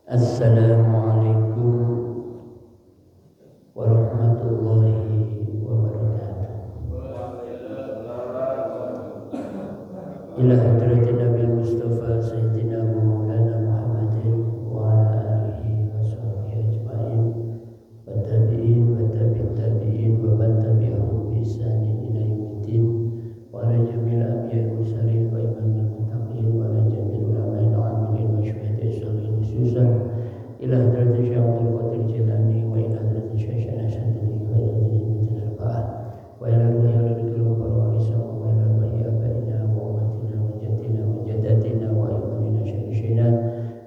Assalamualaikum warahmatullahi wabarakatuh. Ila hadratin Nabi Mustafa Sayyidina Maulana Muhammadin wa ala alihi wa sahbihi ajma'in wa tabi'in wa tabi'in tabi'in wa man tabi'ahum bi ihsanin ila yaumiddin wa ala jamil anbiya'i mursalin wa imamil muttaqin wa ala jamil ulama'il 'amilin wa syuhada'i sholihin khususan ila hadratin Syekh Abdul Qadir Jilani wa ila hadratin Syekh Syahsyahdani wa ila hadratin Al-Ba'ah wa ila al-wahyi wa al-wahyi wa ila al-wahyi abaina wa umatina wa jadina wa jadatina wa imanina syarishina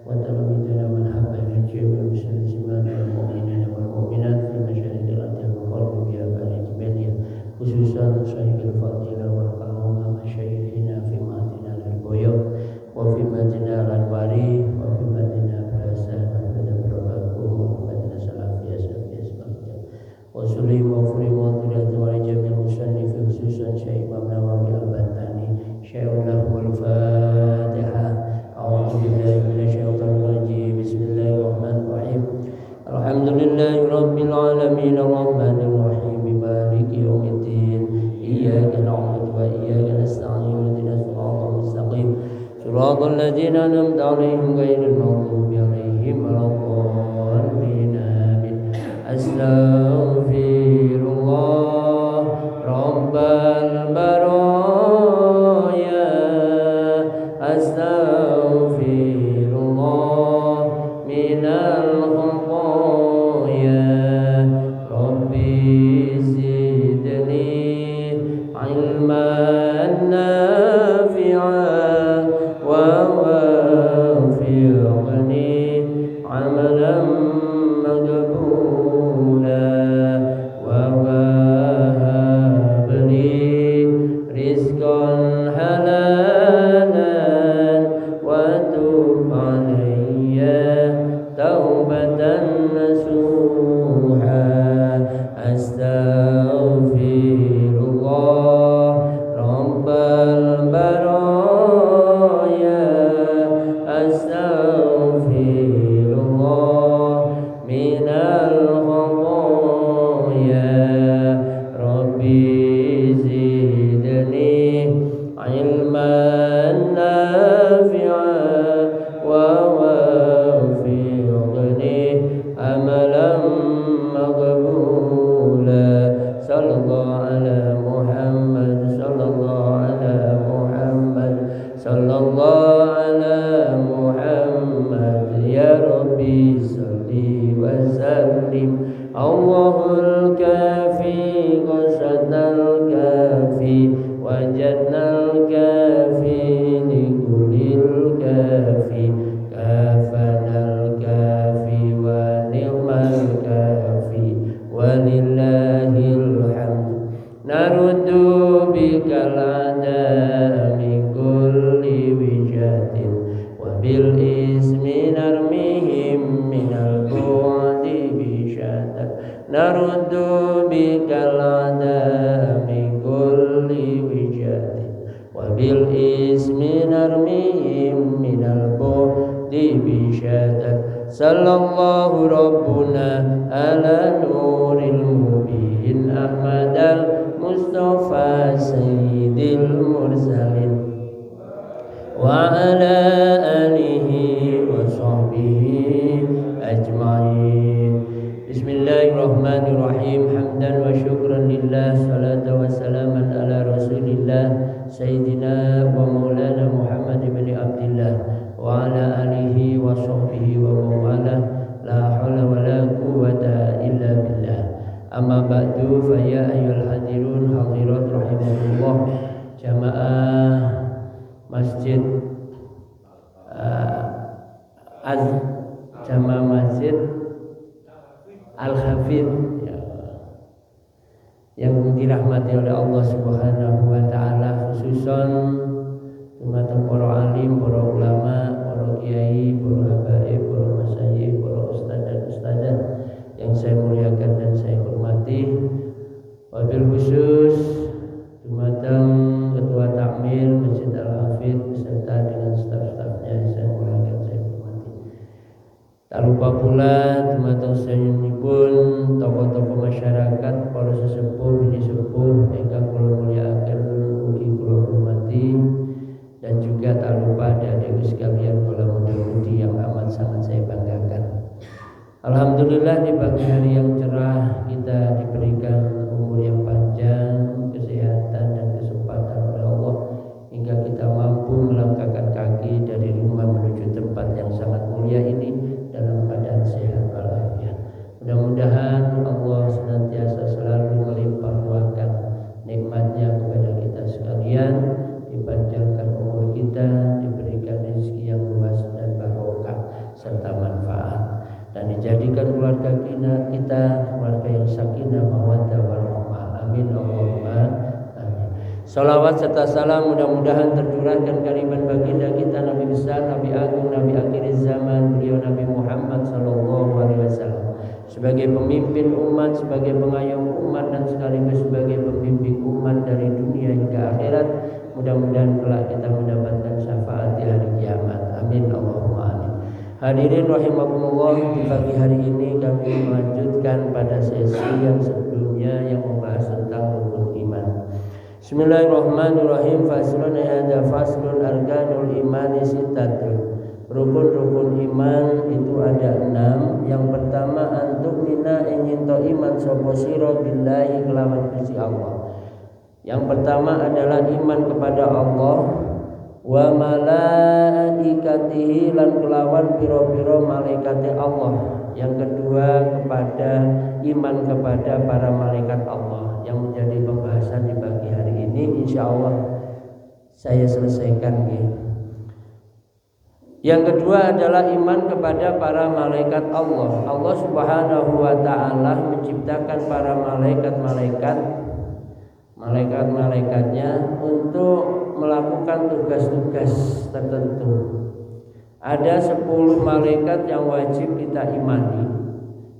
wa talamidina wa nahabbaina jami'a muslimina wal mu'minina wal mu'minat fi masyaratil adil wa qarbu biya bani jibaliya khususan sahibul fadilah wal karomah masyayikhina fi ma'atina al-boyo wa fi madina al-anwari wa fi madina al-hasan wa suli mawfuri wa dhuriyati wa jamil musannif khususan Syekh Imam Nawawi Al-Bantani Syekhullah wal Fatihah. A'udzu billahi minasyaitonir rajim. Bismillahirrahmanirrahim. Alhamdulillahi rabbil alamin arrahmanir rahim maliki yaumiddin iyyaka na'budu wa iyyaka nasta'in ihdinas siratal mustaqim siratal ladzina an'amta 'alaihim ghairil maghdubi 'alaihim waladdallin. Astaghfirullah Rabbal baraya Astaghfirullah minal khataya Rabbi zidni ilman nafi'a wa wafiqni amalan Sallallahu Rabbuna ala nuril mubin Ahmadal Mustafa Sayyidil Mursalin wa ala alihi wa sahbihi ajma'in. Bismillahirrahmanirrahim. Hamdan wa syukran lillah, salatu wa salaman ala rasulillah Sayyidina wa maulana Muhammad ibn Abdillah wa ala alihi wa sahbihi wa mawala la hawla wa la quwwata illa billah. Amma ba'du fa ya ayyuhal hadirun hadirat rahimakumullah jamaah masjid jamaah masjid Al-Hafidh yang dirahmati oleh Allah Subhanahu wa taala, khususan dumateng para alim, para ulama, para kiai, para habaib, para masyayikh, para ustaz dan ustazah yang saya muliakan dan saya hormati. Wabil khusus dumateng Ketua Takmir Masjid Al-Hafidh beserta dengan staf-stafnya yang saya muliakan, saya hormati. Tak lupa pula dumateng sedaya tokoh-tokoh masyarakat, para sesepuh, bini sepuh ingkang kula mulyakaken ugi kula hormati, dan juga tak lupa adik-adik sekalian kula muda-mudi yang amat sangat saya banggakan. Alhamdulillah di pagi hari yang cerah kita diberikan umur yang panjang, kesehatan dan kesempatan oleh Allah hingga kita mampu melangkahkan kaki dari rumah menuju tempat yang sangat mulia ini dalam keadaan sehat walafiat. Mudah-mudahan Allah senantiasa selalu melimpah ruahkan nikmatnya kepada kita sekalian, dipanjangkan umur kita, diberikan rezeki yang luas dan barokah serta manfaat, dan dijadikan keluarga kita keluarga yang sakinah mawaddah warahmah. Amin Allahumma amin. Salawat serta salam mudah-mudahan tercurahkan kalimat baginda kita Nabi besar, Nabi agung, Nabi akhir zaman, beliau Nabi Muhammad sallallahu alaihi wasallam, sebagai pemimpin umat, sebagai pengayom umat, dan sekaligus sebagai pembimbing umat dari dunia hingga akhirat. Mudah-mudahan kelak kita mendapatkan syafaat di hari kiamat. Amin Allahumma amin. Hadirin rahimakumullah, di pagi hari ini kami melanjutkan pada sesi yang sebelumnya yang membahas tentang rukun iman. Bismillahirrahmanirrahim. Faslun hadza faslun arkanul imani sittatun. Rukun-rukun iman itu ada 6. Yang pertama, antuk mina ingin to iman sapa sira billahi kelawan Gusti Allah. Yang pertama adalah iman kepada Allah, wa malaikatihi lan kelawan pira-pira malaikate Allah. Yang kedua kepada iman kepada para malaikat Allah, yang menjadi pembahasan di pagi hari ini insyaallah saya selesaikan ya. Yang kedua adalah iman kepada para malaikat Allah. Allah Subhanahu wa taala menciptakan para malaikat-malaikatnya untuk melakukan tugas-tugas tertentu. Ada 10 malaikat yang wajib kita imani.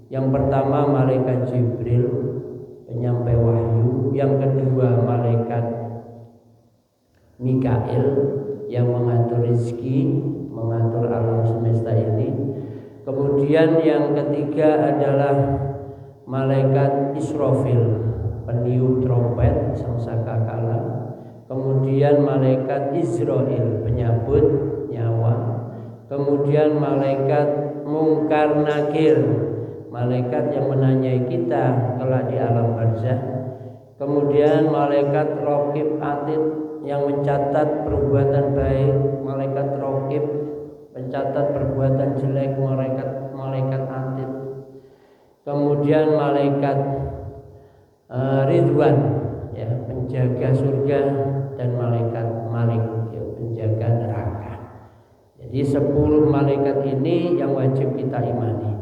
Yang pertama malaikat Jibril, penyampai wahyu. Yang kedua malaikat Mikail yang mengatur rezeki, mengatur alam semesta ini. Kemudian yang ketiga adalah malaikat Israfil, peniup trompet sangkakala. Kemudian malaikat Israil, penyabut nyawa. Kemudian malaikat Mungkar Nakir, malaikat yang menanyai kita kelak di alam barzakh. Kemudian malaikat Raqib Atid yang mencatat perbuatan baik, malaikat Raqib mencatat perbuatan jelek, malaikat Atid. Kemudian malaikat Ridwan ya, penjaga surga, dan malaikat Malik ya, penjaga neraka. Jadi 10 malaikat ini yang wajib kita imani.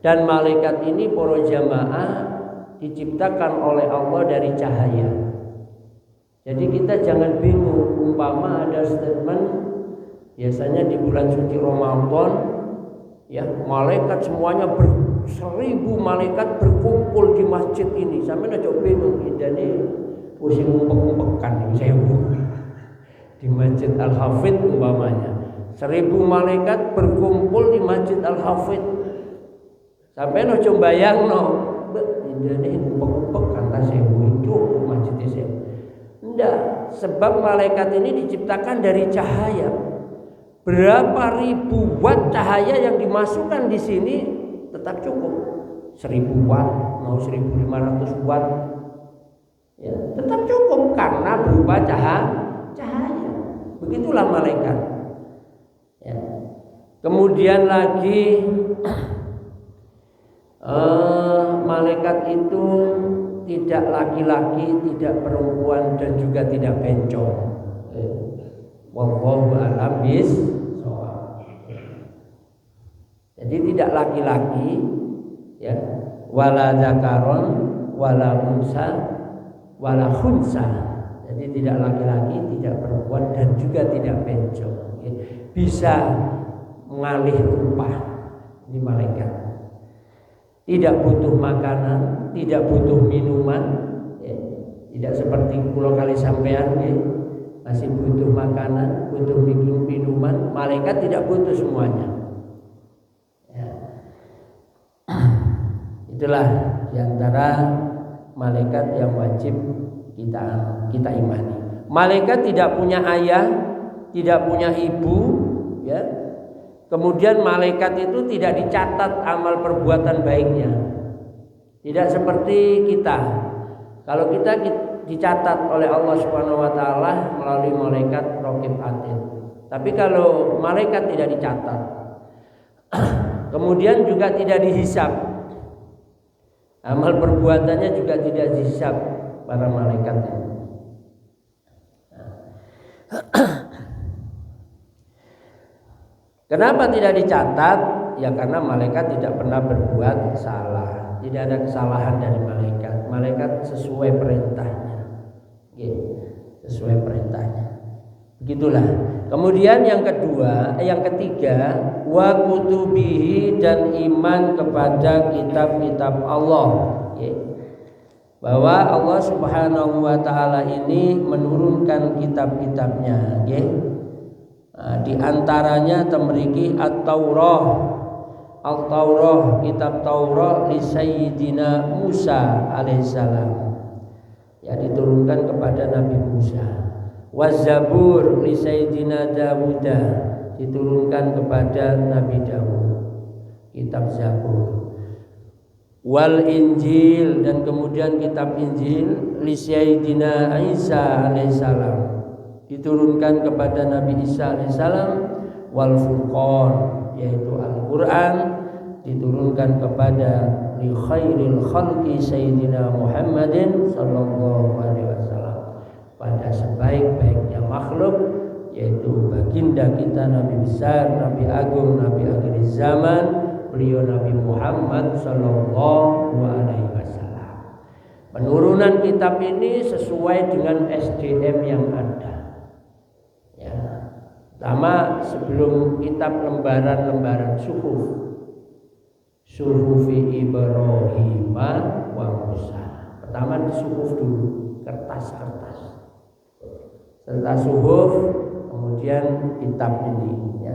Dan malaikat ini para jamaah diciptakan oleh Allah dari cahaya. Jadi kita jangan bingung, umpama ada statement biasanya di bulan suci Ramadan ya, malaikat semuanya 1000 malaikat berkumpul di masjid ini. Sampai aja bingung, ini pusing umpek-umpekan saya di Masjid Al-Hafidh umpamanya. 1000 malaikat berkumpul di Masjid Al-Hafidh. Sampai no coba bayang no, ini umpek-umpek kata saya itu masjid saya. Enggak, sebab malaikat ini diciptakan dari cahaya. Berapa ribu watt cahaya yang dimasukkan di sini tetap cukup. 1000 watt, mau 1500 watt, ya, tetap cukup karena berupa cahaya. Begitulah malaikat. Ya. Kemudian lagi malaikat itu tidak laki-laki, tidak perempuan, dan juga tidak bencong. Wallahu a'lam bishawab. Jadi tidak laki-laki, ya, wala zakaron, wala unsa, wala khunsa. Jadi tidak laki-laki, tidak perempuan, dan juga tidak bencong. Bisa mengalih rupa di malaikat. Tidak butuh makanan, tidak butuh minuman, ya. Tidak seperti pulau kali sampean, ya. Masih butuh makanan, butuh minuman. Malaikat tidak butuh semuanya. Ya. Itulah diantara malaikat yang wajib kita imani. Malaikat tidak punya ayah, tidak punya ibu, ya. Kemudian malaikat itu tidak dicatat amal perbuatan baiknya. Tidak seperti kita. Kalau kita dicatat oleh Allah Subhanahu wa taala melalui malaikat Raqib Atid. Tapi kalau malaikat tidak dicatat, kemudian juga tidak dihisab. Amal perbuatannya juga tidak dihisab para malaikat. Kenapa tidak dicatat? Ya karena malaikat tidak pernah berbuat salah. Tidak ada kesalahan dari malaikat. Malaikat sesuai perintahnya. Sesuai perintahnya. Begitulah. Kemudian yang ketiga, wa kutubihi, dan iman kepada kitab-kitab Allah. Bahwa Allah Subhanahu wa taala ini menurunkan kitab-kitabnya, di antaranya temriki At-Taurah, kitab Taurah li Sayyidina Musa alaihissalam, ya diturunkan kepada Nabi Musa. Waz-Zabur li Sayyidina Dawuda, diturunkan kepada Nabi Dawud, kitab Zabur. Wal Injil, dan kemudian kitab Injil li Sayyidina Isa alaihissalam, diturunkan kepada Nabi Isa alaihissalam. Wal Furqan, yaitu Al-Quran, diturunkan kepada li khairil khalqi Sayyidina Muhammadin sallallahu alaihi wasallam, pada sebaik-baiknya makhluk, yaitu baginda kita Nabi besar, Nabi agung, Nabi akhir zaman, beliau Nabi Muhammad sallallahu alaihi wasallam. Penurunan kitab ini sesuai dengan SDM yang ada. Ya. Pertama, sebelum kitab lembaran suhufi Ibrahim wa Musa. Pertama di suhuf dulu, kertas-kertas. Setelah suhuf, kemudian kitab ini, ya.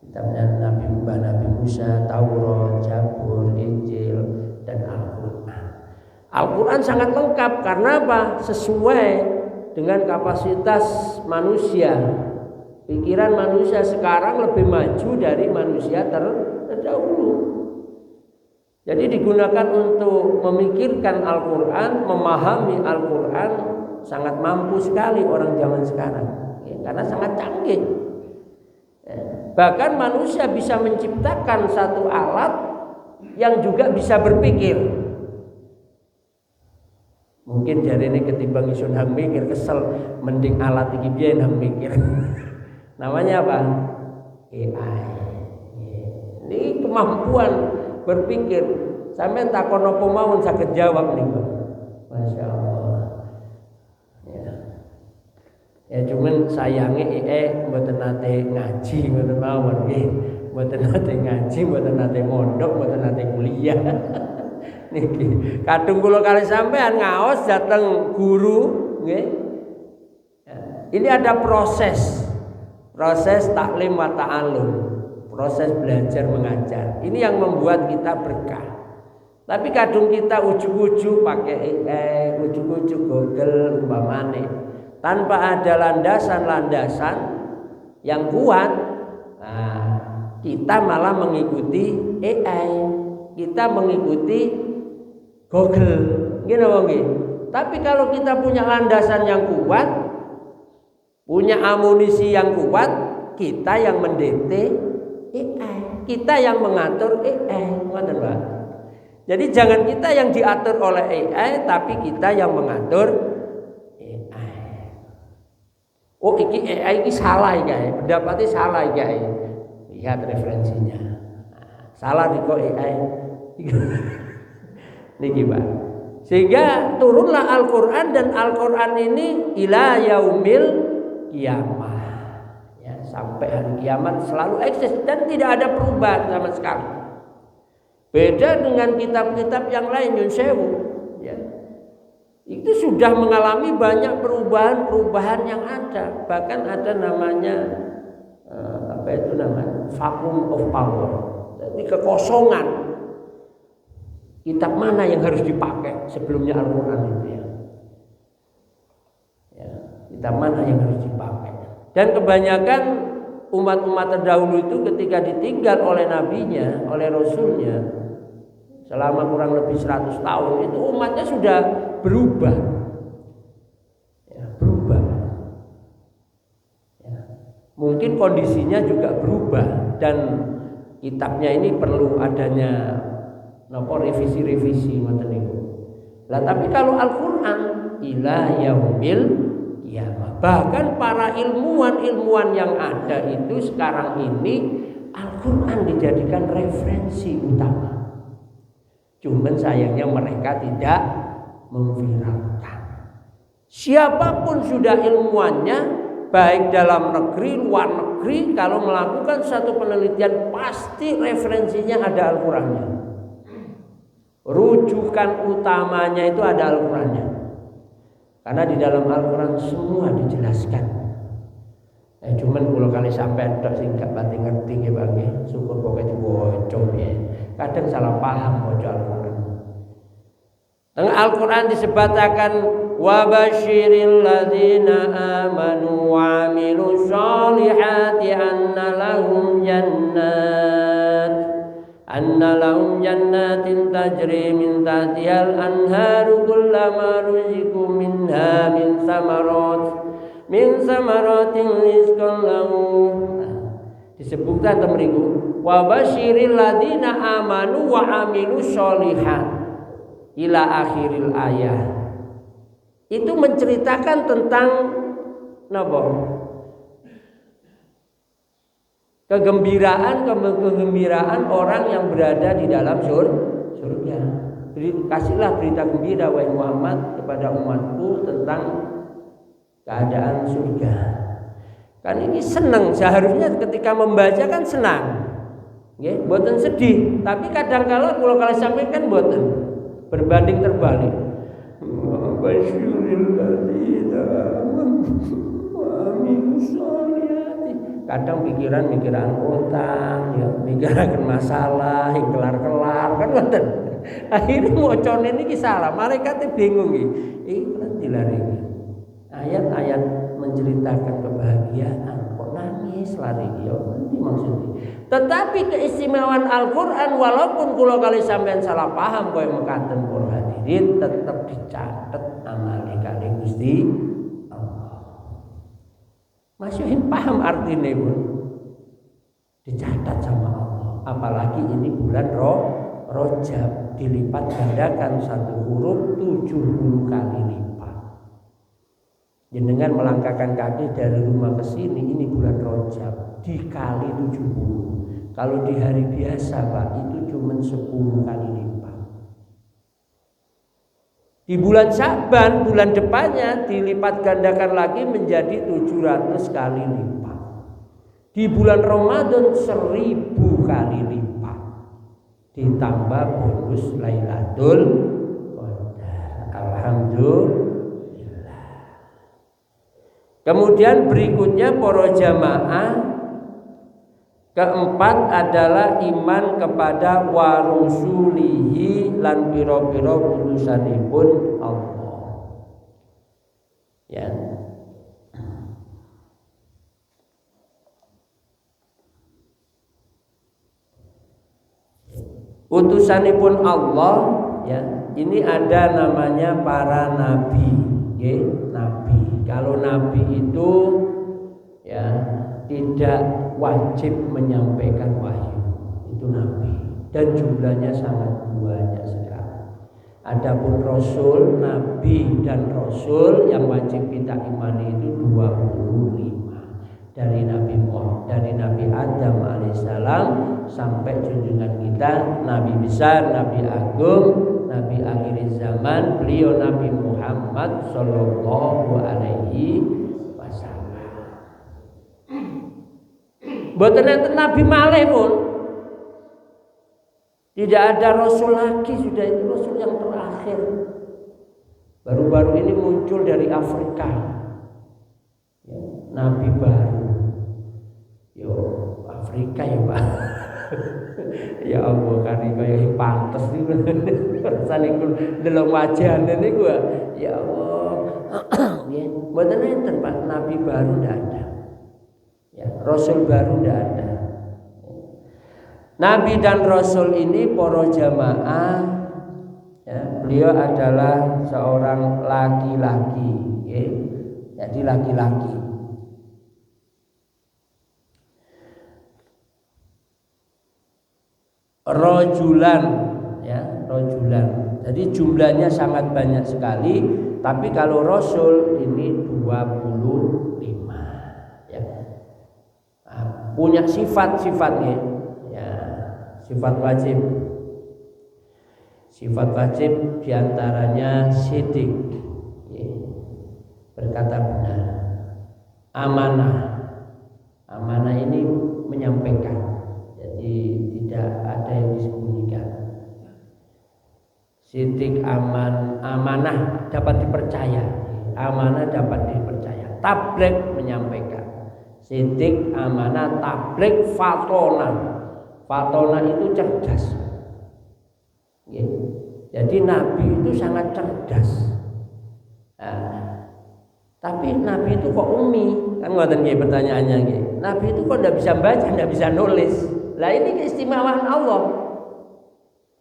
Kitabnya Nabi Musa, Taurat, Zabur, Injil, dan Al-Quran. Al-Quran sangat lengkap karena apa? Sesuai dengan kapasitas manusia. Pikiran manusia sekarang lebih maju dari manusia terdahulu. Jadi digunakan untuk memikirkan Al-Quran, memahami Al-Quran, sangat mampu sekali orang zaman sekarang, ya, karena sangat canggih. Bahkan manusia bisa menciptakan satu alat yang juga bisa berpikir. Mungkin jari ini ketimbang isun hang mikir kesel, mending alat iki biyen hang mikir. Namanya apa? AI. Ini kemampuan berpikir. Sampai takon apa mawon saged jawab niku. Masya Allah. Ya cuman sayangnya mboten nate ngaji, mboten mawon nggih. Mboten nate ngaji, mboten nate mondok, mboten nate kuliah. Niki kadung kula kali sampean ngaos dateng guru nggih. Ini ada proses taklim wa ta'allum, proses belajar mengajar. Ini yang membuat kita berkah. Tapi kadung kita ujug-ujug pakai ujug-ujug Google umpamane, tanpa ada landasan-landasan yang kuat. Nah, kita malah mengikuti AI, kita mengikuti Google, gitu nggih. Tapi kalau kita punya landasan yang kuat, punya amunisi yang kuat, kita yang mendete AI, kita yang mengatur AI, ngoten Pak. Jadi jangan kita yang diatur oleh AI, tapi kita yang mengatur AI. Oh, iki AI iki salah ya, pendapatnya salah ya. Lihat referensinya. Salah kok AI. Niki Pak. Sehingga turunlah Al-Qur'an, dan Al-Qur'an ini ila yaumil kiamat. Ya, sampai hari kiamat selalu eksis dan tidak ada perubahan sama sekali. Beda dengan kitab-kitab yang lain, Yun Sewu, ya. Itu sudah mengalami banyak perubahan yang ada. Bahkan ada namanya apa itu namanya? Vacuum of power. Jadi kekosongan. kitab mana yang harus dipakai sebelumnya Al-Quran itu ya. Kitab mana yang harus dipakai. Dan kebanyakan umat-umat terdahulu itu ketika ditinggal oleh nabinya, oleh rasulnya selama kurang lebih 100 tahun itu umatnya sudah berubah. Berubah. Mungkin kondisinya juga berubah dan kitabnya ini perlu adanya revisi-revisi ngoten niku. Lah tapi kalau Al-Qur'an ila yaumil qiyamah. Bahkan para ilmuwan yang ada itu sekarang ini Al-Qur'an dijadikan referensi utama. Cuman sayangnya mereka tidak memviralkan. Siapapun sudah ilmuwannya, baik dalam negeri, luar negeri, kalau melakukan satu penelitian pasti referensinya ada Al-Qur'annya. Rujukan utamanya itu ada Al-Qur'annya. Karena di dalam Al-Qur'an semua dijelaskan. Cuman kalau kali sampai tok sing gak pati ngerti nggih Bang nggih, syukur pokoke diwaca ya. Kadang salah paham maca Al-Qur'an. Teng Al-Qur'an disebutaken wa basyiril ladzina amanu wa amilus solihati anna lahum jannatin tajri min tahtihal anharu kullama ruziqu minha min samaratin rizqan lahum. Disebutkan temriku wa basyiril ladzina amanu wa amilus solihat ila akhiril ayat. Itu menceritakan tentang napa? Kegembiraan orang yang berada di dalam surga. Kasihlah berita gembira wahai Muhammad kepada umatku tentang keadaan surga. Kan ini senang, seharusnya ketika membaca kan senang. Nggih, mboten sedih, tapi kadang kala kula kali sampaikan mboten. Berbanding terbalik. Kadang pikiran utang, ya mikiran masalah, yang kelar-kelar kan mboten. Akhirnya mocone niki salah, malaikate bingung iki. Iki nanti lari. Ayat-ayat menceritakan kebahagiaan kok nangis lari ya nanti maksudnya. Tetapi keistimewaan Al-Qur'an walaupun kula kali sampean salah paham kowe mekaten pun hadirin tetap dicatat amale kali Gusti Allah. Masyhur paham artinya pun dicatat sama Allah. Apalagi ini bulan Rajab dilipat gandakan satu huruf 70 kali lipat. Jenengan melangkahkan kaki dari rumah ke sini ini bulan Rajab dikali 70. Kalau di hari biasa Pak itu cuma 10 kali lipat. Di bulan Sya'ban bulan depannya dilipat gandakan lagi menjadi 700 kali lipat. Di bulan Ramadan 1000 kali lipat. Ditambah bonus Lailatul Qadar. Alhamdulillah. Kemudian berikutnya para jamaah, keempat adalah iman kepada wa rusulihi lan pira-pira utusanipun Allah. Ya. Utusanipun Allah ya, ini ada namanya para nabi, ya, nabi. Kalau nabi itu ya tidak wajib menyampaikan wahyu, itu nabi dan jumlahnya sangat banyak sekali. Adapun rasul, nabi dan rasul yang wajib kita imani itu 25 dari Nabi Muhammad, dari Nabi Adam alaihissalam sampai junjungan kita Nabi besar, Nabi agung, Nabi akhir zaman, beliau Nabi Muhammad sallallahu alaihi wasallam. Mboten enten nabi malih pun. Tidak ada rasul lagi, sudah itu rasul yang terakhir. Baru-baru ini muncul dari Afrika. Ya, nabi baru. Yo, Afrika ya Pak. Ya Allah, kari kaya pantes niku. Rasane ku delok wajahane niku ya Allah. Ya, mboten enten Pak, nabi baru ndak ada. Ya, rasul baru ndak ada. Nabi dan rasul ini para jamaah, ya, beliau adalah seorang laki-laki, ya. Jadi laki-laki. Rojulan, ya, rojulan. Jadi jumlahnya sangat banyak sekali, tapi kalau rasul ini 25, ya. Nah, punya sifat-sifatnya, ya, sifat wajib. Sifat wajib diantaranya sidik, ya, berkata benar. Amanah, amanah ini menyampaikan. Jadi tidak ada yang disembunyikan. Sidik, amanah dapat dipercaya. Amanah dapat dipercaya. Tabligh menyampaikan. Sidik, amanah, tabligh, fatona. Fatona itu cerdas. Ya. Jadi Nabi itu sangat cerdas. Nah, tapi Nabi itu kok umi? Kan ngoten nggih pertanyaannya nggih. Nabi itu kok tidak bisa baca, tidak bisa nulis. Lah ini keistimewaan Allah.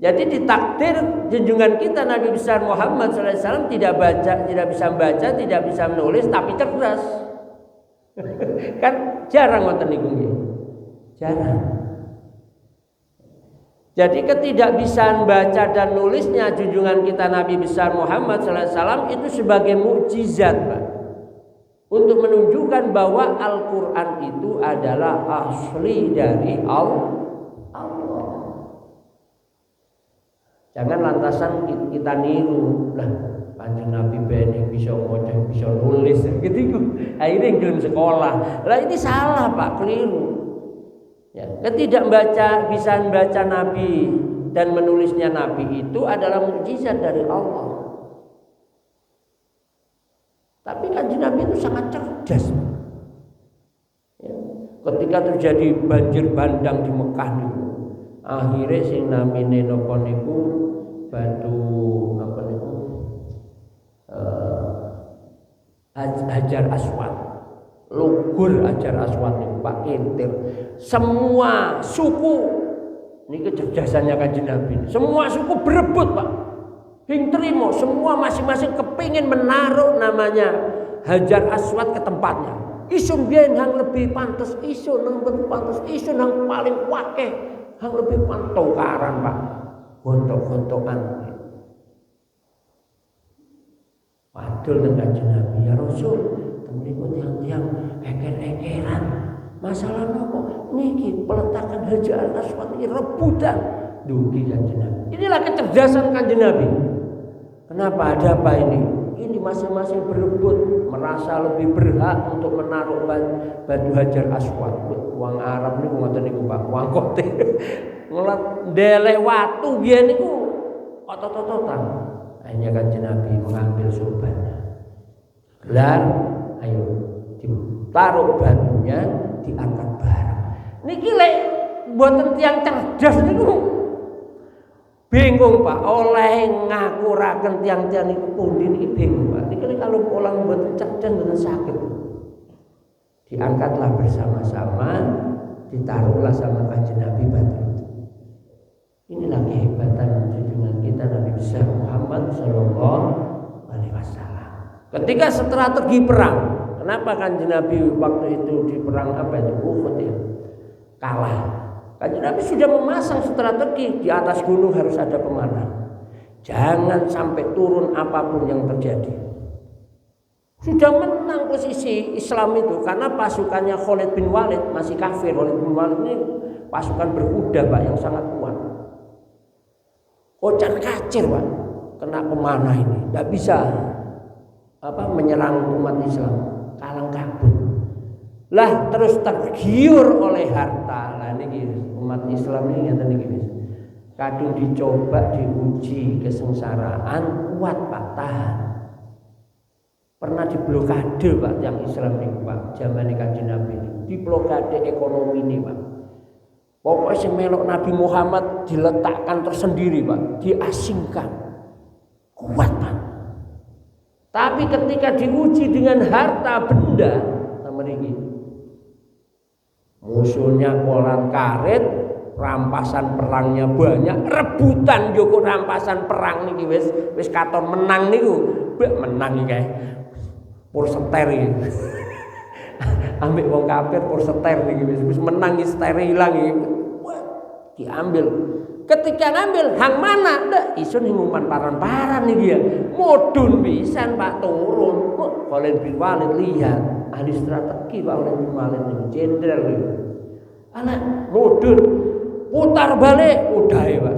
Jadi ditakdir junjungan kita Nabi besar Muhammad SAW tidak baca, tidak bisa baca, tidak bisa menulis, tapi cerdas. Kan jarang ngoten niku nggih. Jarang. Jadi ketidakbisaan baca dan nulisnya junjungan kita Nabi besar Muhammad SAW itu sebagai mukjizat, Pak. Untuk menunjukkan bahwa Al-Quran itu adalah asli dari Allah. Jangan lantasan kita niru lah, Kanjeng Nabi ben bisa maca, bisa nulis gitu. Akhirnya gelem sekolah. Lah ini salah Pak, keliru. Ya, ketidakbaca bisa baca Nabi dan menulisnya Nabi itu adalah mukjizat dari Allah. Tapi Kanjeng Nabi itu sangat cerdas. Ya, ketika terjadi banjir bandang di Mekah niku, akhirnya sing namine napa niku batu apa niku Hajar Aswad, lugur Hajar Aswad niku Pak Kintir. Semua suku ini kecerdasannya Kanjeng Nabi. Semua suku berebut Pak. Hing terima, semua masing-masing kepingin menaruh namanya Hajar Aswad ke tempatnya. Isun biyen hang lebih pantas, isun hang lebih pantas, isun hang paling wakeh, hang lebih pantau karan Pak. Gontok-gontokan. Wadul teng Kanjeng Nabi, ya Rasul, temeniku tiang-tiang eker-ekeran. Masalah nopo? Niki peletakan Hajar Aswad ini rebutan. Dugi Kanjeng Nabi. Inilah kecerdasan Kanjeng Nabi. Kenapa ada apa ini? Ini masing-masing berebut, merasa lebih berhak untuk menaruh batu Hajar Aswad. Wong Arab niku ngoten niku Pak, wong kote. Ngelat delek watu biyen niku otot-ototan. Akhirnya Kanjeng Nabi mengambil sorbannya. Gelar, ayo ditaruh batunya, diangkat bareng. Niki lek mboten tiyang cerdas niku bingung Pak, oleh ngakuraken tiang-tiang itu pundi niki bingung Pak. Niki kalau ulang mboten cerdas mboten sakit. Diangkatlah bersama-sama, ditaruhlah sama Kanjeng Nabi batu itu. Inilah kehebatan junjungan kita Nabi besar Muhammad sallallahu alaihi wasallam. Ketika strategi perang, kenapa Kanjeng Nabi waktu itu di perang apa itu Uhud ya? Kalah. Kanjeng Nabi sudah memasang strategi, di atas gunung harus ada pemanah. Jangan sampai turun apapun yang terjadi. Sudah menang posisi Islam itu karena pasukannya Khalid bin Walid masih kafir. Khalid bin Walid ini pasukan berkuda Pak yang sangat kuat. Kocar kacir Pak, kena pemanah ini, tidak bisa menyerang umat Islam, kalang kabut. Lah terus tergiur oleh harta. Lah ini umat Islam ini ngeten iki wis. Kadung dicoba diuji kesengsaraan kuat Pak tahan. Pernah diblokade Pak yang Islam niku Pak, zaman Kanjeng Nabi. Diblokade ekonomi ini Pak. Pokoknya sing melok Nabi Muhammad diletakkan tersendiri, Pak, diasingkan. Kuat, Pak. Tapi ketika diuji dengan harta benda, mriki musuhnya kolan karet, rampasan perangnya banyak, rebutan Joko rampasan perang niki wis katon menang niku. Menang iki kae. Pur seter iki. Ambek wong kafir pur seter niki wis menang iki, setere ilang iki. Diambil. Ketika ngambil hang mana? Ndak isun ngumpan paran-paran iki ya. Mudhun pisan Pak turun. Khalid bin Walid lihat ahli strategi Pak Khalid bin Walid niku jenderal niku. Anak mudhun putar balik udah ya Pak.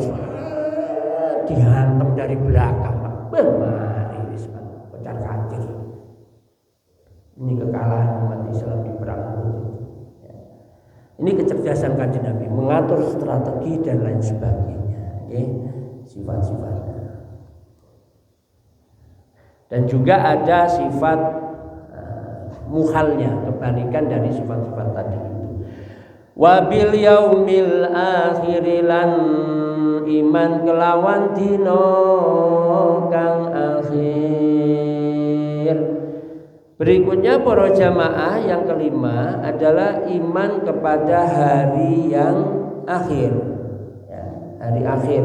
Dihantam dari belakang Pak. Mari wis Pak pecar kacir. Ini kekalahan umat Islam di perang Uhud. Ini kecerdasan Kanjeng Nabi mengatur strategi dan lain sebagainya, sifat-sifatnya. Dan juga ada sifat muhalnya, kebalikan dari sifat-sifat tadi itu. Wabil yaumil akhir lan iman kelawan dina kang akhir. Berikutnya para jamaah yang kelima adalah iman kepada hari yang akhir. Ya, hari akhir,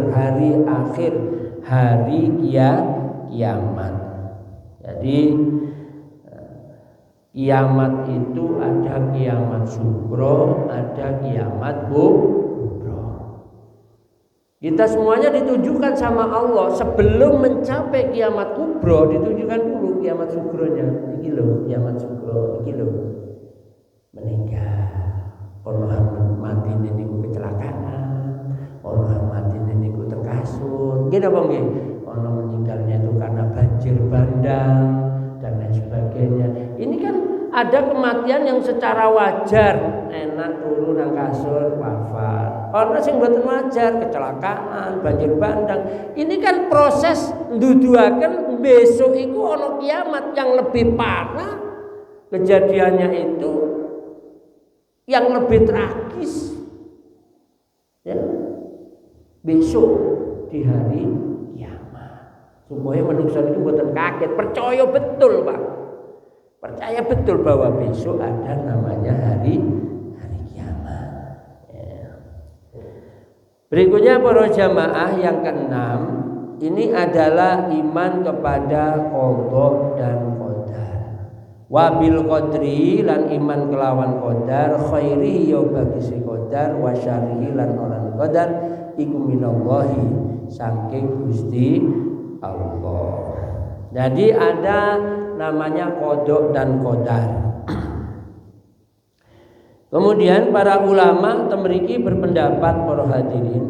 hari kiamat. Jadi kiamat itu ada kiamat sugro, ada kiamat kubro. Kita semuanya ditujukan sama Allah sebelum mencapai kiamat kubro, ditujukan dulu kiamat sugronya. Iki lho, kiamat sugro, iki lho. Meninggal. Orang mati niku kecelakaan, orang mati niku terkasut. Nggih napa nggih? Orang meninggalnya itu karena banjir bandang dan lain sebagainya. Ini kan ada kematian yang secara wajar, enak turun nang kasur wafat. Ana sing mboten wajar, kecelakaan, banjir bandang. Ini kan proses nduduhaken besok iku ana kiamat yang lebih parah. Kejadiannya itu yang lebih tragis. Ya. Besok di hari kiamat. Supaya manusia itu mboten kaget, percaya betul, Pak. Percaya betul bahwa besok ada namanya hari kiamat. Ya. Berikutnya para jamaah yang keenam, ini adalah iman kepada qadha dan qadar. Wabil qadri lan iman kelawan qadar, khairi ya bagi si qadar, wa syarri lan orang qadar iku minallahi saking Gusti Allah. Jadi ada namanya qadha dan qadar. Kemudian para ulama temriki berpendapat para hadirin,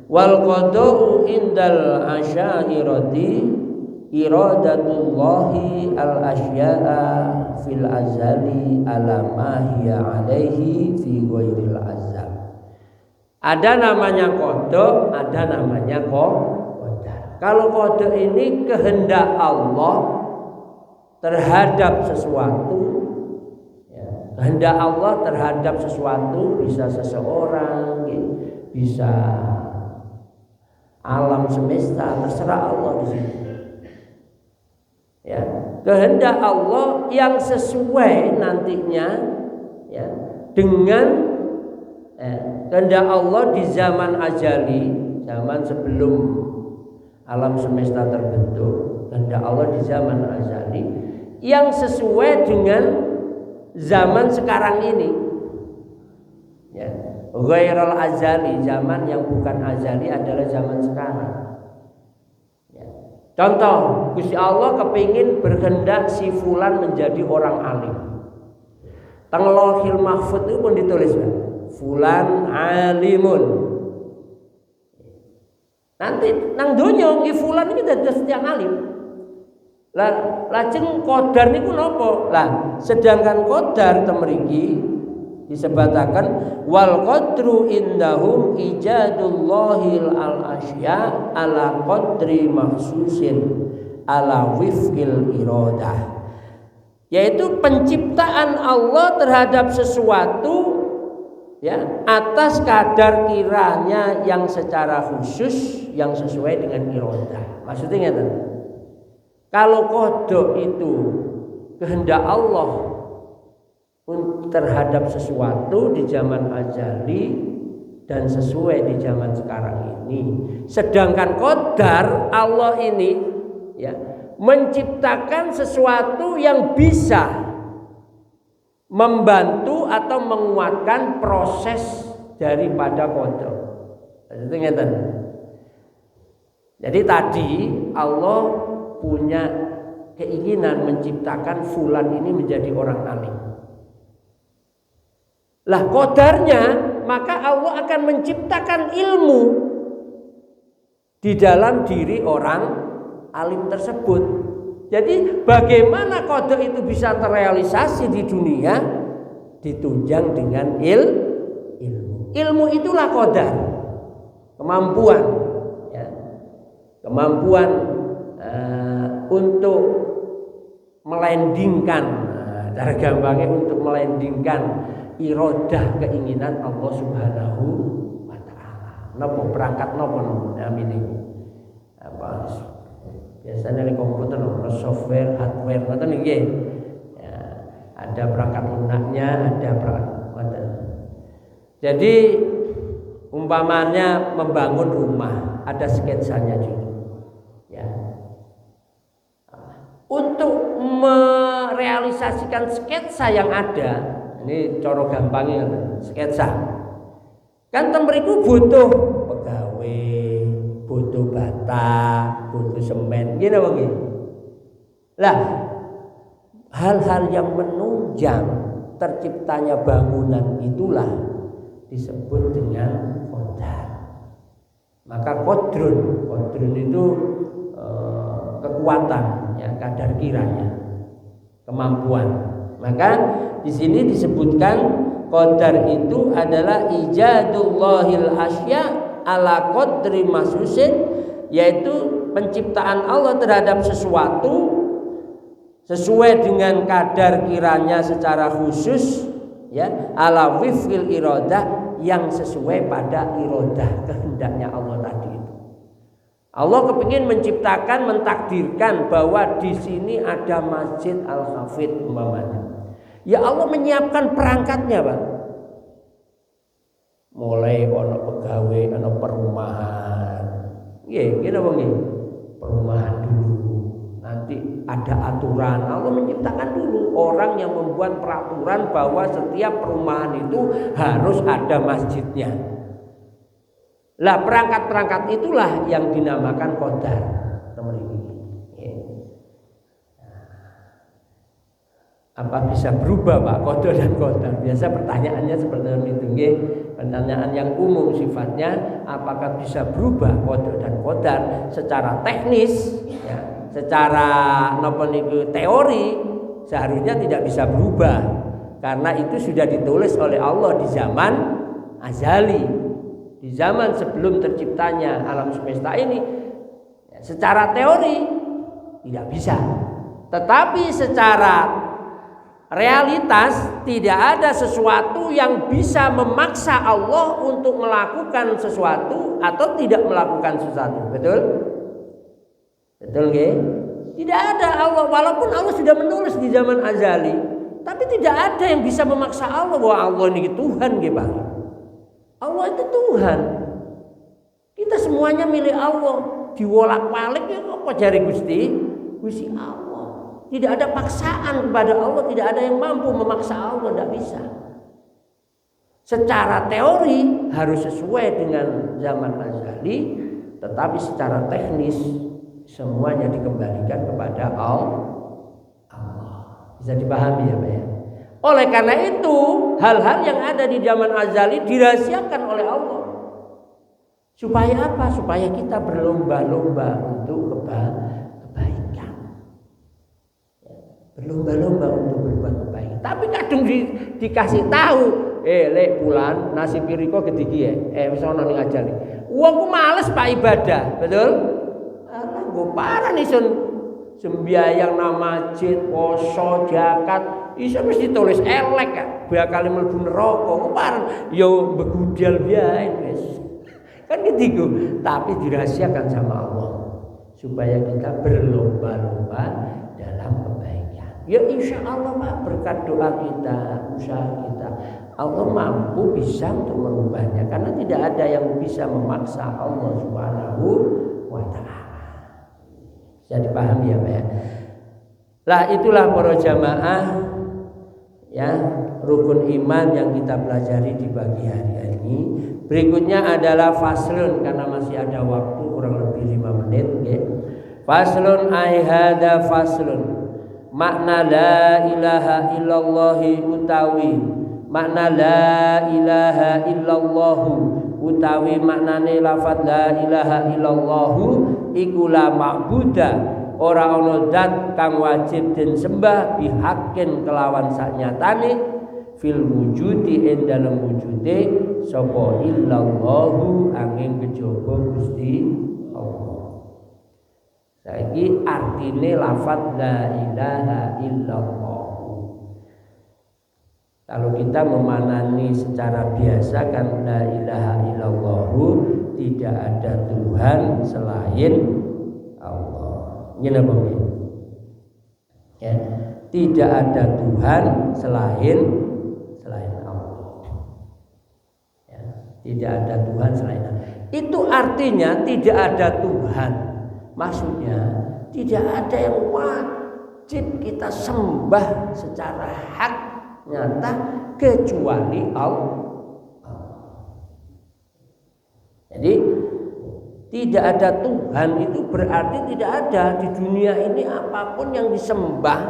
wal qada'u indal asy'ariyati iradatullahi al asya'a fil azali ala ma hiya alaihi fi ghairil azal. Ada namanya qada, ada namanya qadar. Kalau qada ini kehendak Allah terhadap sesuatu, ya, kehendak Allah terhadap sesuatu, bisa seseorang, bisa alam semesta, terserah Allah di sini. Ya, kehendak Allah yang sesuai nantinya, ya, dengan kehendak Allah di zaman ajali, zaman sebelum alam semesta terbentuk, kehendak Allah di zaman azali yang sesuai dengan zaman sekarang ini. Ya, ghairul azali, zaman yang bukan azali adalah zaman sekarang. Ya. Contoh, Gusti Allah kepingin berkehendak si fulan menjadi orang alim. Teng Lauhil Mahfuz itu pun ditulis, fulan alimun. Nanti nang donya nggih fulan iki dados tiyang alim. Lah lajeng qadar niku napa? Lah sedangkan qadar temriki disebataken wal qadru indahum ijadullahil al asya ala qadri mahsusin ala wifqil iradah. Yaitu penciptaan Allah terhadap sesuatu, ya, atas kadar kiranya yang secara khusus yang sesuai dengan iradah. Maksudnya ngeten. Kalau qada itu kehendak Allah terhadap sesuatu di zaman azali dan sesuai di zaman sekarang ini. Sedangkan qadar Allah ini ya menciptakan sesuatu yang bisa membantu atau menguatkan proses daripada qada. Jadi tadi Allah punya keinginan menciptakan fulan ini menjadi orang alim. Lah qadarnya, maka Allah akan menciptakan ilmu di dalam diri orang alim tersebut. Jadi bagaimana qada itu bisa terrealisasi di dunia? Ditunjang dengan ilmu. Ilmu itulah qadar. Kemampuan ya. Kemampuan untuk melandingkan, cara gampangnya untuk melandingkan iradah keinginan Allah Subhanahu wa taala. Napa perangkat napa amin iki. Apa biasanya di komputer ada software, hardware ngoten nggih. Ya, ada perangkat lunaknya, ada perangkat. Jadi umpamanya membangun rumah, ada sketsanya juga. Ya. Untuk merealisasikan sketsa yang ada, ini coro gampangnya sketsa. Kan temeriku butuh pegawai, butuh bata, butuh semen, gitu bang. Lah, hal-hal yang menunjang terciptanya bangunan itulah disebut dengan qadar. Maka qadrun itu kekuatan, ya kadar kiranya, kemampuan. Maka di sini disebutkan qadar itu adalah ijadullahil asya ala qadri masusin, yaitu penciptaan Allah terhadap sesuatu sesuai dengan kadar kiranya secara khusus, ya ala wifqil iradah, yang sesuai pada iradah kehendaknya Allah tadi itu. Allah kepingin menciptakan, mentakdirkan bahwa di sini ada Masjid Al-Hafidh umpamanya. Ya Allah menyiapkan perangkatnya, Pak. Mulai ono pegawai, ono perumahan. Nggih, kira nggih. Perumahan dulu. Nanti ada aturan. Allah menciptakan dulu orang yang membuat peraturan bahwa setiap perumahan itu harus ada masjidnya. Lah perangkat-perangkat itulah yang dinamakan qadar. Apa bisa berubah Pak qadar dan qadar? Biasa pertanyaannya seperti itu nggih. Pertanyaan yang umum sifatnya, apakah bisa berubah qadar dan qadar secara teknis ya, secara napa niku teori seharusnya tidak bisa berubah karena itu sudah ditulis oleh Allah di zaman azali. Di zaman sebelum terciptanya alam semesta ini, secara teori tidak bisa, tetapi secara realitas tidak ada sesuatu yang bisa memaksa Allah untuk melakukan sesuatu atau tidak melakukan sesuatu. Betul? Betul nggih? Tidak ada Allah, walaupun Allah sudah menulis di zaman azali, tapi tidak ada yang bisa memaksa Allah bahwa Allah ini Tuhan nggih, Pak. Allah itu Tuhan. Kita semuanya milik Allah. Diwolak-walik ya apa jari Gusti Allah. Tidak ada paksaan kepada Allah, tidak ada yang mampu memaksa Allah, tidak bisa. Secara teori harus sesuai dengan zaman azali, tetapi secara teknis semuanya dikembalikan kepada Allah. Bisa dipahami ya Pak ya? Oleh karena itu, hal-hal yang ada di zaman azali dirahasiakan oleh Allah. Supaya apa? Supaya kita berlomba-lomba untuk kebaikan. Berlomba-lomba untuk berbuat kebaikan. Tapi kadang dikasih tahu, lek bulan nasi piriko gedigi wis ana ning azali. Wong ku males Pak ibadah, betul? Gue parah nih sun sembiayang nama masjid, poso, zakat, iso mesti tulis elek kan, bakal mlebu neraka. Kemarin yo begudal biae wis. Kan gitu, tapi dirahasiakan sama Allah supaya kita berlomba-lomba dalam kebaikan. Ya insya Allah Pak, berkat doa kita, usaha kita, Allah mampu bisa untuk merubahnya, karena tidak ada yang bisa memaksa Allah Subhanahu wa Ta'ala. Bisa dipahami ya Pak ya? Lah itulah para jamaah ya, rukun iman yang kita pelajari di pagi hari ini. Berikutnya adalah faslun, karena masih ada waktu kurang lebih 5 menit ya. Faslun ai hada faslun. Makna la ilaha illallah utawi makna la ilaha illallah utawi maknane lafaz la ilaha illallah iku la ma'buda, ora ana zat kang wajib den sembah bihaqqin kelawan saknyatane fil wujudi ing dalem wujude sapa illallahu angin kejaba Gusti Allah. Saiki artine lafaz la ilaha illallah. Kalau kita memanani secara biasa kan la ilaha illallah, tidak ada Tuhan selain Allah. Ngene apa ya? Tidak ada Tuhan selain Allah. Ya, tidak ada Tuhan selain Allah. Itu artinya tidak ada Tuhan. Maksudnya tidak ada yang wajib kita sembah secara hak nyata kecuali Allah. Jadi tidak ada Tuhan itu berarti tidak ada di dunia ini apapun yang disembah,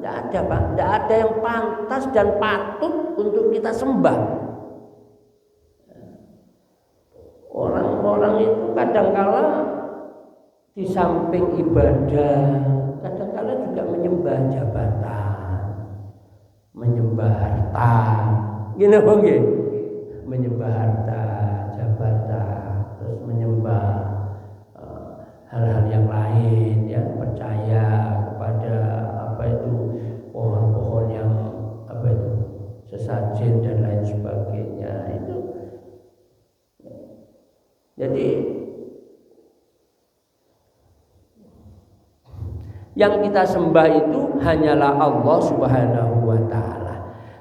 tidak ada Pak, tidak ada yang pantas dan patut untuk kita sembah. Orang-orang itu kadangkala di samping ibadah, kadang-kala juga menyembah jabatan, menyembah harta, gini apa nggih? Menyembah harta, jabatan, terus menyembah hal-hal yang lain, ya, percaya kepada apa itu pohon-pohon yang apa itu sesajen dan lain sebagainya itu. Jadi yang kita sembah itu hanyalah Allah Subhanahu wa Ta'ala.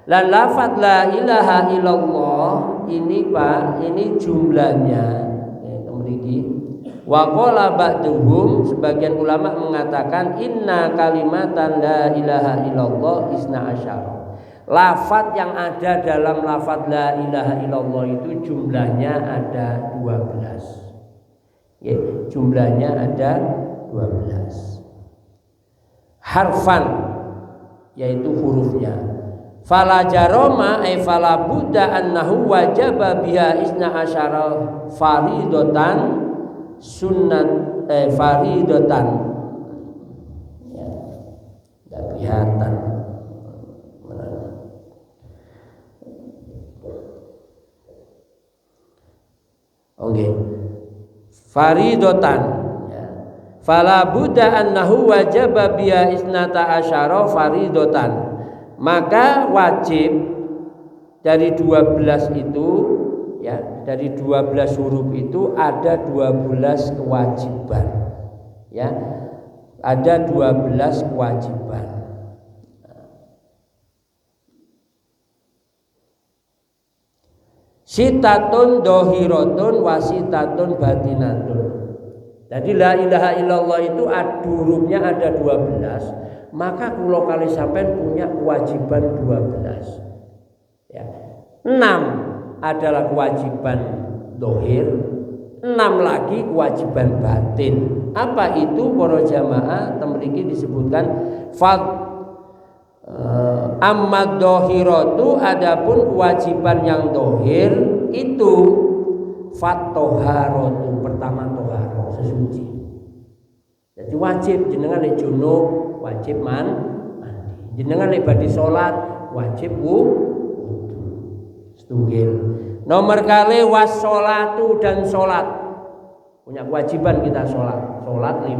Dan lafaz la ilaha illallah ini Pak, ini jumlahnya memiliki wa qala ba'duhum, sebagian ulama mengatakan inna kalimatan la ilaha illallah isna asyara. Lafaz yang ada dalam lafaz la ilaha illallah itu jumlahnya ada 12. Ya, jumlahnya ada 12. Harfan yaitu hurufnya. Fala jaroma ay fala budda annahu wajaba biha isna asyara faridatan sunnat faridatan. Ya, tidak kelihatan. Oke. Faridatan. Fala budda annahu wajaba biha isnata asyara faridatan. Maka wajib dari 12 itu ya, dari 12 huruf itu ada 12 kewajiban. Ya. Ada 12 kewajiban. Sitatun dohiratun wasitatun batinatun. Jadi la ilaha illallah itu hurufnya ada 12. Maka kalau kali sampai punya kewajiban 12. Ya. 6 adalah kewajiban dohir, 6 lagi kewajiban batin. Apa itu para jamaah? Memiliki disebutkan amma dohiratu, adapun kewajiban yang dohir itu fatoharatu, pertama toharo, sesuci. Jadi wajib jenengan lek junub wajib mandi, jenengan lek badhe salat wajib wudu. Setunggil. Nomor kali wassolatu, dan salat. Punya kewajiban kita salat 5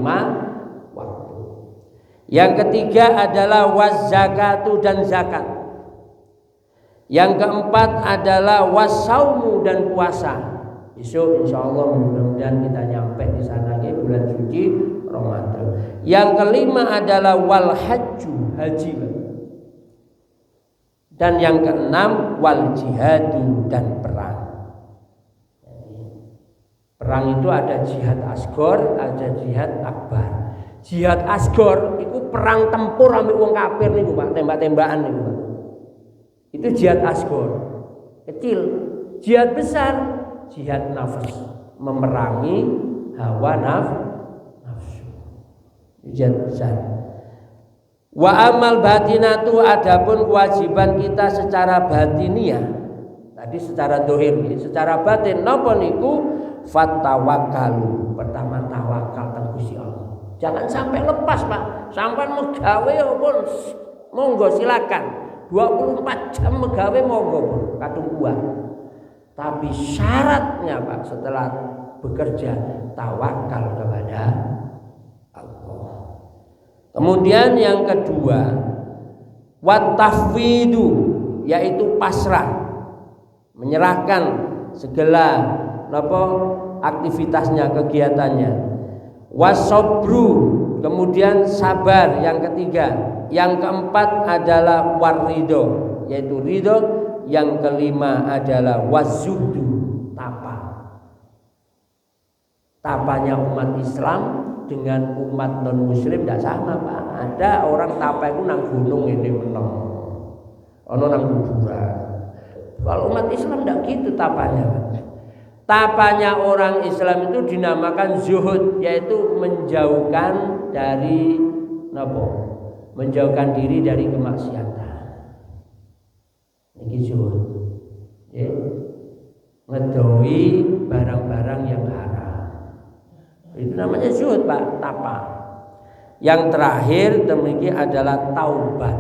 waktu. Yang ketiga adalah waz-zakatu dan zakat. Yang keempat adalah was-saumu dan puasa. Besok insya Allah mudah-mudahan kita nyampe di sana ke bulan suci Ramadan. Yang kelima adalah wal hajju, haji. Dan yang keenam wal jihadu, dan perang. Perang itu ada jihad asgor, ada jihad akbar. Jihad asgor itu perang tempur ambek wong kafir niku Pak, tembak-tembakan niku Pak. Itu jihad asgor, kecil. Jihad besar, jihad nafas, memerangi hawa nafsu. Jihad besar. Wa amal batinatu, adapun kewajiban kita secara batiniah. Tadi secara dohir, secara batin napa niku? Fatawakkalu. Pertama tawakal teng Gusti Allah. Jangan sampai lepas Pak. Sampai megawe pun monggo silakan. 24 jam megawe monggo pun kadung kuat. Tapi syaratnya Pak, setelah bekerja tawakal kepada Allah. Kemudian yang kedua, wat tafwidu, yaitu pasrah, menyerahkan segala aktivitasnya, kegiatannya. Wasobru, kemudian sabar, yang ketiga. Yang keempat adalah warido, yaitu ridho. Yang kelima adalah wazuhdu, tapa. Tapanya umat Islam dengan umat non muslim tidak sama Pak. Ada orang tapa itu nang gunung ini menang, ono nang kuburan. Kalau umat Islam tidak gitu tapanya Pak. Tapanya orang Islam itu dinamakan zuhud, yaitu menjauhkan dari menjauhkan diri dari kemaksiatan. Ini zuhud, ya. Ngedoi barang-barang yang haram. Itu namanya zuhud Pak, tapa. Yang terakhir demikian adalah taubat.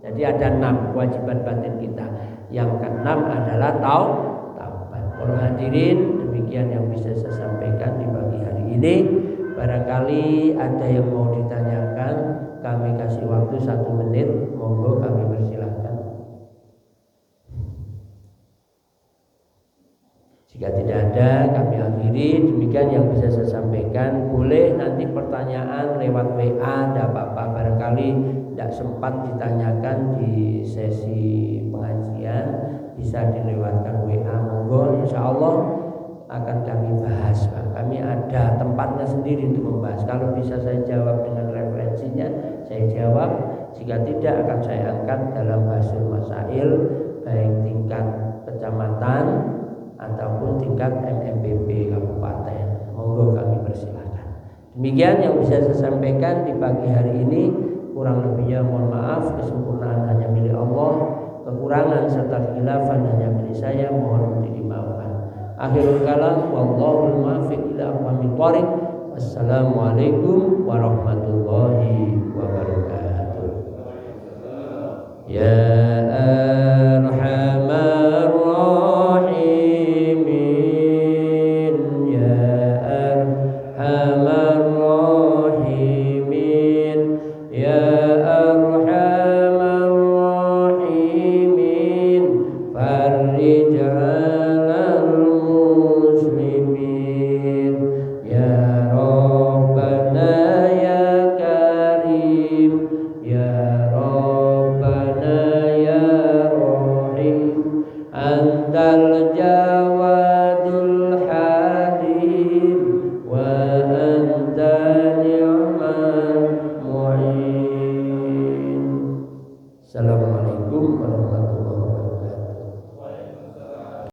Jadi ada 6 kewajiban batin kita. Yang keenam adalah taubat. Kalau hadirin, demikian yang bisa saya sampaikan di pagi hari ini. Barangkali ada yang mau ditanyakan, kami kasih waktu 1 menit. Monggo kami persilahkan. Jika tidak ada, kami akhiri. Demikian yang bisa saya sampaikan. Boleh nanti pertanyaan lewat WA, tidak apa-apa. Barangkali tidak sempat ditanyakan di sesi pengajian, bisa dilewatkan WA. Monggo, insya Allah akan kami bahas Pak. Kami ada tempatnya sendiri untuk membahas. Kalau bisa saya jawab dengan referensinya, saya jawab. Jika tidak, akan saya angkat dalam hasil masail, baik tingkat kecamatan ataupun tingkat MMPB kabupaten. Monggo kami persilahkan. Demikian yang bisa saya sampaikan di pagi hari ini. Kurang lebihnya mohon maaf, kesempurnaan hanya milik Allah, kekurangan serta khilafan hanya milik saya, mohon dimaafkan. Akhirul kalam, wallahul muwaffiq ila aqwamit thoriq. Wassalamualaikum warahmatullahi wabarakatuh. Ya arhamar rahimin, ya arhamar rahimin, ya arhamar rahimin, farij 'alal muslimin, ya rabbana ya karim, ya rabbana ya rahim, antal jawadul halim wa anta ni'mal mu'in. Assalamualaikum warahmatullahi wabarakatuh.